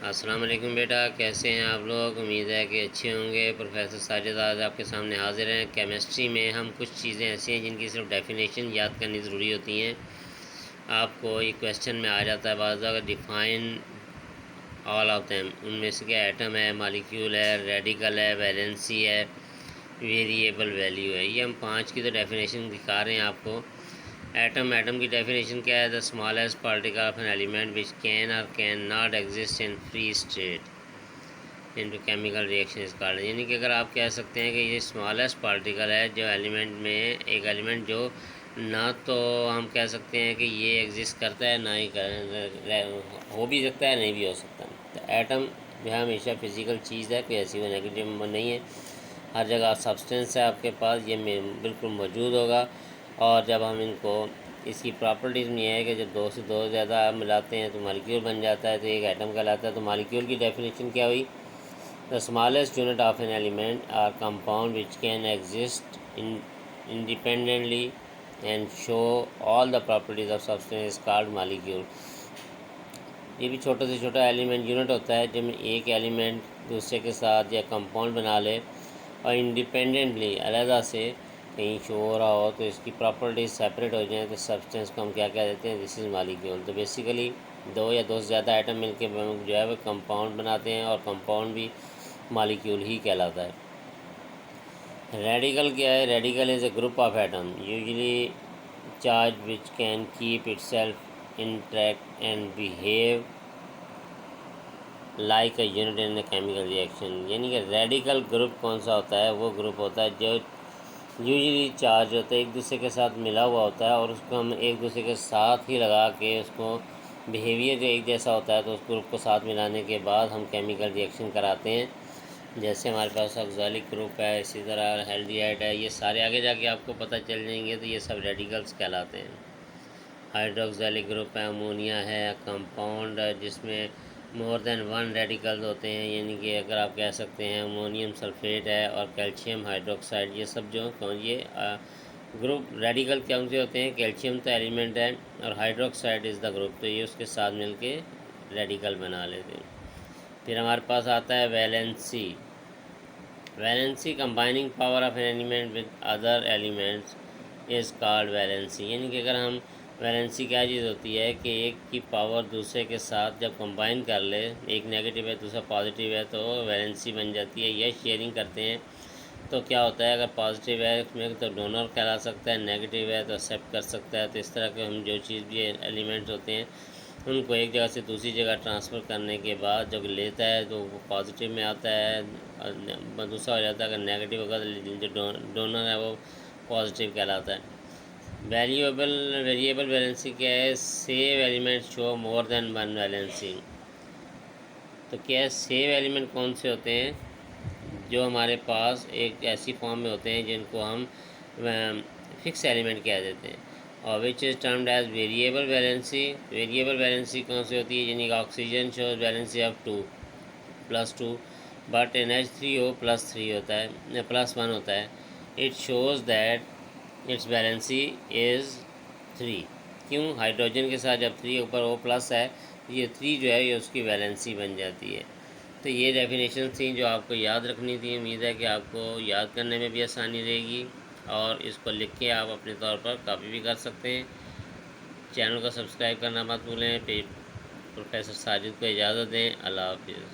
अस्सलाम वालेकुम बेटा, कैसे हैं आप लोग। उम्मीद है कि अच्छे होंगे। प्रोफेसर साजिद आज आपके सामने हाजिर हैं। केमिस्ट्री में हम कुछ चीज़ें ऐसी हैं जिनकी सिर्फ डेफिनेशन याद करनी ज़रूरी होती हैं। आपको ये क्वेश्चन में आ जाता है बाज़ अगर डिफ़ाइन ऑल ऑफ देम, उनमें से क्या एटम है, मालिक्यूल है, रेडिकल है, वैलेंसी है, वेरिएबल वैल्यू है। ये हम 5 की तो डेफिनेशन दिखा रहे हैं आपको। एटम की डेफिनेशन क्या है? The smallest particle of an element which can और can not exist in free state into chemical reaction is called. यानी कि अगर आप कह सकते हैं कि ये स्मॉलेस्ट पार्टिकल है जो एलिमेंट में, एक एलिमेंट जो ना तो हम कह सकते हैं कि ये एग्जिस्ट करता है, ना ही हो भी सकता है, नहीं भी हो सकता। तो एटम जो है हमेशा फिज़िकल चीज़ है, कोई ऐसी वो नेगेटिव नहीं है। हर जगह सब्सटेंस है आपके पास, ये बिल्कुल मौजूद होगा। और जब हम इनको, इसकी प्रॉपर्टीज़ में है कि जब दो से दो ज़्यादा मिलाते हैं तो मालिक्यूल बन जाता है, तो एक एटम कहलाता है। तो मालिक्यूल की डेफिनेशन क्या हुई? The smallest unit of an element or compound which can exist independently and show all the properties of substance called molecule. ये भी छोटे से छोटा एलिमेंट यूनिट होता है जिसमें एक एलिमेंट दूसरे के साथ या कंपाउंड बना ले और इंडिपेंडेंटली अलग से कहीं शो हो रहा हो तो इसकी प्रॉपर्टीज सेपरेट हो जाए तो सब्सटेंस को हम क्या कह देते हैं? This is molecule. तो बेसिकली दो या दो से ज़्यादा आइटम मिलके जो है वो कंपाउंड बनाते हैं और कंपाउंड भी मालिक्यूल ही कहलाता है। रेडिकल क्या है? Radical is a group of atom usually charge which can keep itself intact and behave like a unit in a chemical reaction. यानी कि रेडिकल ग्रुप कौन सा होता है? वो ग्रुप होता है जो यूजुअली चार्ज होता है, एक दूसरे के साथ मिला हुआ होता है और उसको हम एक दूसरे के साथ ही लगा के उसको बिहेवियर जो एक जैसा होता है तो उस ग्रुप को साथ मिलाने के बाद हम केमिकल रिएक्शन कराते हैं। जैसे हमारे पास ऑक्सैलिक ग्रुप है, इसी तरह हैल्डिहाइड है, ये सारे आगे जाके आपको पता चल जाएंगे। तो ये सब रेडिकल्स कहलाते हैं। हाइड्रोक्सिलिक ग्रुप है, अमोनिया है, कंपाउंड जिसमें मोर देन वन रेडिकल्स होते हैं। यानी कि अगर आप कह सकते हैं अमोनियम सल्फेट है और कैल्शियम हाइड्रोक्साइड, ये सब जो ये ग्रुप रेडिकल कौन से होते हैं? कैल्शियम तो एलिमेंट है और हाइड्रोक्साइड इज़ द ग्रुप, तो ये उसके साथ मिलके रेडिकल बना लेते हैं। फिर हमारे पास आता है valency. Valency combining power of an element with other elements is called valency. यानी कि अगर हम वैलेंसी क्या चीज़ होती है कि एक की पावर दूसरे के साथ जब कंबाइन कर ले, एक नेगेटिव है दूसरा पॉजिटिव है, तो वैलेंसी बन जाती है। यह शेयरिंग करते हैं तो क्या होता है? अगर पॉजिटिव है उसमें तो डोनर कहला सकता है, नेगेटिव है तो एक्सेप्ट कर सकता है। तो इस तरह के हम जो चीज़ भी एलिमेंट्स होते हैं उनको एक जगह से दूसरी जगह ट्रांसफ़र करने के बाद जब लेता है तो वो पॉजिटिव में आता है और दूसरा हो जाता है। अगर नेगेटिव होगा तो जो डोनर है वो पॉजिटिव कहलाता है। वेरिएबल वैलेंसी क्या है? Save element show more than one valency. तो क्या है? सेव एलिमेंट कौन से होते हैं? जो हमारे पास एक ऐसी फॉर्म में होते हैं जिनको हम फिक्स एलिमेंट कह देते हैं और which is termed as variable valency. Variable valency कौन सी होती है? यानी कि oxygen shows valency of 2+2 but NH3O +3 होता है, +1 होता है। It shows that its valency is 3। क्यों? हाइड्रोजन के साथ जब 3 ऊपर O+ है, ये 3 जो है ये उसकी वैलेंसी बन जाती है। तो ये डेफिनेशन थी जो आपको याद रखनी थी। उम्मीद है कि आपको याद करने में भी आसानी रहेगी और इसको लिख के आप अपने तौर पर कॉपी भी कर सकते हैं। चैनल को सब्सक्राइब करना मत भूलें। प्रोफेसर साजिद को इजाज़त दें। अल्लाह हाफिज़।